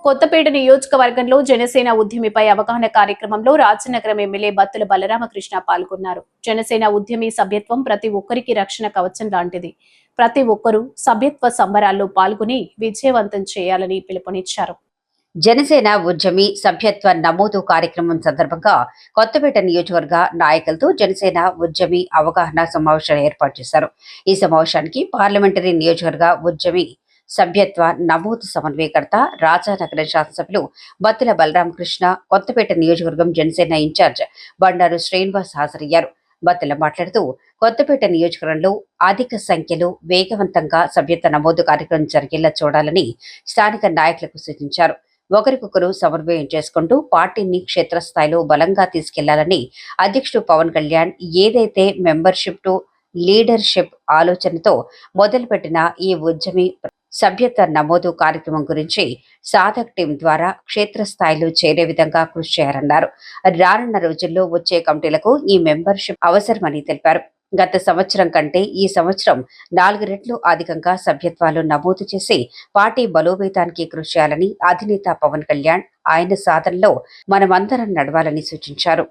కొత్తపేట నియోజకవర్గంలో జనసేన ఉద్యమిపై అవగాహన కార్యక్రమంలో రాజనగరం ఎమ్మెల్యే బత్తుల బలరామకృష్ణ పాల్గొన్నారు. జనసేన ఉద్యమి సభ్యత్వం ప్రతి ఒక్కరికి రక్షణ కవచం లాంటిది. ప్రతి ఒక్కరూ సభ్యత్వ సంబరాల్లో పాల్గొని విజయవంతం చేయాలని పిలుపునిచ్చారు. జనసేన ఉద్యమి సభ్యత్వ నమోదు కార్యక్రమం సందర్భంగా కొత్తపేట నియోజకవర్గ నాయకులతో జనసేన ఉద్యమి అవగాహన సమావేశాలు ఏర్పాటు చేశారు. ఈ సమావేశానికి పార్లమెంటరీ నియోజకవర్గ ఉద్యమి సభ్యత్వ నమోదు సమన్వయకర్త రాజానగరం శాసనసభ్యులు బత్తుల బలరామకృష్ణ, కొత్తపేట నియోజకవర్గం జనసేన ఇన్ఛార్జ్ బండారు శ్రీనివాస్ హాజరయ్యారు. బత్తుల మాట్లాడుతూ కొత్తపేట నియోజకవర్గంలో అధిక సంఖ్యలో వేగవంతంగా సభ్యత్వ నమోదు కార్యక్రమం జరిగేలా చూడాలని స్థానిక నాయకులకు సూచించారు. ఒకరికొకరు సమన్వయం చేసుకుంటూ పార్టీని క్షేత్రస్థాయిలో బలంగా తీసుకెళ్లాలని అధ్యక్షుడు పవన్ కళ్యాణ్ ఏదైతే మెంబర్షిప్ టు లీడర్షిప్ ఆలోచనతో మొదలుపెట్టిన ఈ ఉద్యమి సభ్యత్వ నమోదు కార్యక్రమం గురించి సాధక్ టీం ద్వారా క్షేత్రస్థాయిలో చేరే విధంగా కృషి చేయాలన్నారు. రానున్న రోజుల్లో వచ్చే కమిటీలకు ఈ మెంబర్షిప్ అవసరమని తెలిపారు. గత సంవత్సరం కంటే ఈ సంవత్సరం 4 రెట్లు అధికంగా సభ్యత్వాలు నమోదు చేసి పార్టీ బలోపేతానికి కృషి చేయాలని అధినేత పవన్ కళ్యాణ్ ఆయన సాధనలో మనమందరం నడవాలని సూచించారు.